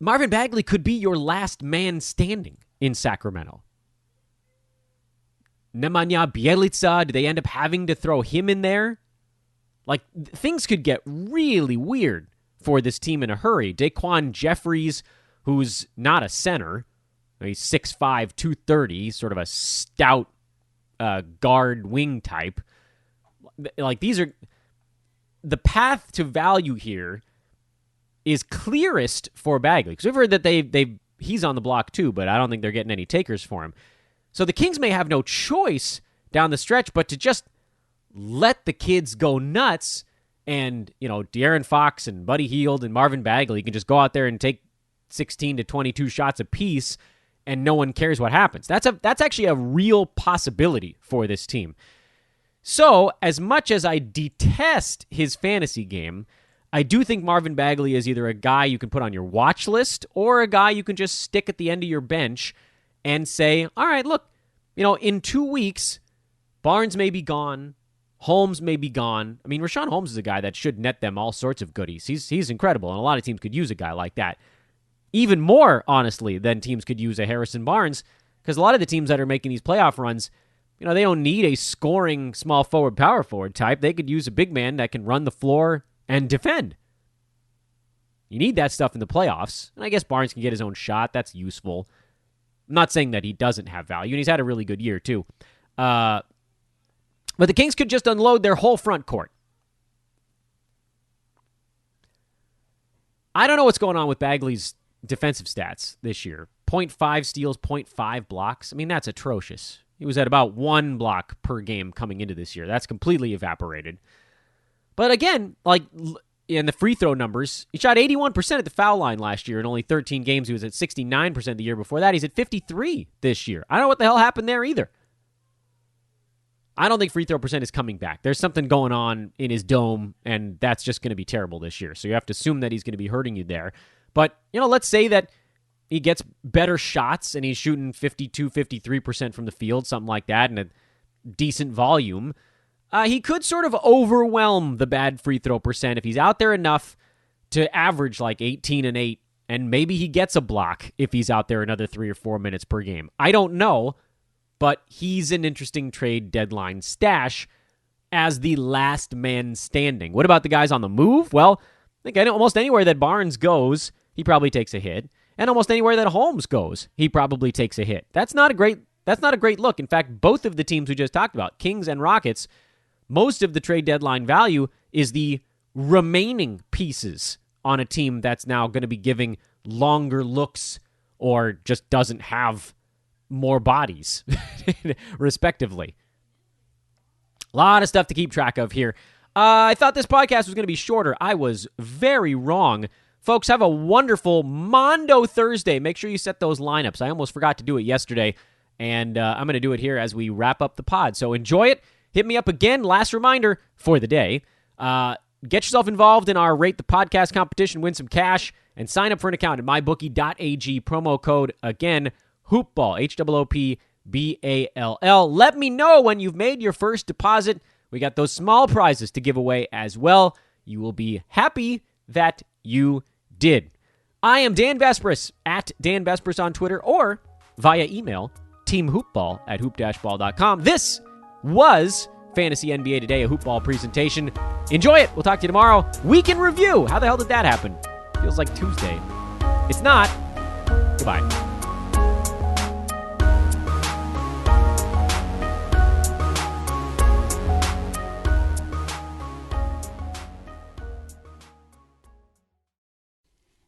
B: Marvin Bagley could be your last man standing in Sacramento. Nemanja Bjelica, do they end up having to throw him in there? Things could get really weird for this team in a hurry. Daquan Jeffries, who's not a center, he's 6'5", 230, sort of a stout guard wing type. These are the path to value here is clearest for Bagley. Because we've heard that he's on the block too, but I don't think they're getting any takers for him. So the Kings may have no choice down the stretch but to just let the kids go nuts, and De'Aaron Fox and Buddy Hield and Marvin Bagley can just go out there and take 16 to 22 shots apiece, and no one cares what happens. That's actually a real possibility for this team. So, as much as I detest his fantasy game, I do think Marvin Bagley is either a guy you can put on your watch list or a guy you can just stick at the end of your bench and say, all right, look, in 2 weeks, Barnes may be gone, Holmes may be gone. Richaun Holmes is a guy that should net them all sorts of goodies. He's incredible, and a lot of teams could use a guy like that. Even more, honestly, than teams could use a Harrison Barnes, because a lot of the teams that are making these playoff runs, they don't need a scoring small forward, power forward type. They could use a big man that can run the floor and defend. You need that stuff in the playoffs. And I guess Barnes can get his own shot. That's useful. I'm not saying that he doesn't have value, and he's had a really good year, too. But the Kings could just unload their whole front court. I don't know what's going on with Bagley's defensive stats this year. 0.5 steals, 0.5 blocks. That's atrocious. He was at about 1 block per game coming into this year. That's completely evaporated. But again, in the free throw numbers, he shot 81% at the foul line last year in only 13 games. He was at 69% the year before that. He's at 53 this year. I don't know what the hell happened there either. I don't think free throw percent is coming back. There's something going on in his dome, and that's just going to be terrible this year. So you have to assume that he's going to be hurting you there. But, let's say that he gets better shots and he's shooting 52, 53% from the field, something like that, and a decent volume. He could sort of overwhelm the bad free throw percent if he's out there enough to average 18 and 8 and maybe he gets a block if he's out there another 3 or 4 minutes per game. I don't know, but he's an interesting trade deadline stash as the last man standing. What about the guys on the move? Well, I think almost anywhere that Barnes goes, he probably takes a hit. And almost anywhere that Holmes goes, he probably takes a hit. That's not a great look. In fact, both of the teams we just talked about, Kings and Rockets, most of the trade deadline value is the remaining pieces on a team that's now going to be giving longer looks or just doesn't have more bodies, respectively. A lot of stuff to keep track of here. I thought this podcast was going to be shorter. I was very wrong. Folks, have a wonderful Mondo Thursday. Make sure you set those lineups. I almost forgot to do it yesterday, and I'm going to do it here as we wrap up the pod. So enjoy it. Hit me up again. Last reminder for the day. Get yourself involved in our Rate the Podcast competition, win some cash, and sign up for an account at mybookie.ag. Promo code, again, HOOPBALL, HOOPBALL. Let me know when you've made your first deposit. We got those small prizes to give away as well. You will be happy that you did. I am Dan Vespris, at Dan Vespris on Twitter, or via email, teamhoopball@hoop-ball.com. This was Fantasy NBA Today, a Hoopball presentation. Enjoy it. We'll talk to you tomorrow. Week in review. How the hell did that happen? Feels like Tuesday. It's not. Goodbye.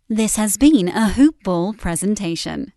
A: This has been a Hoop Ball presentation.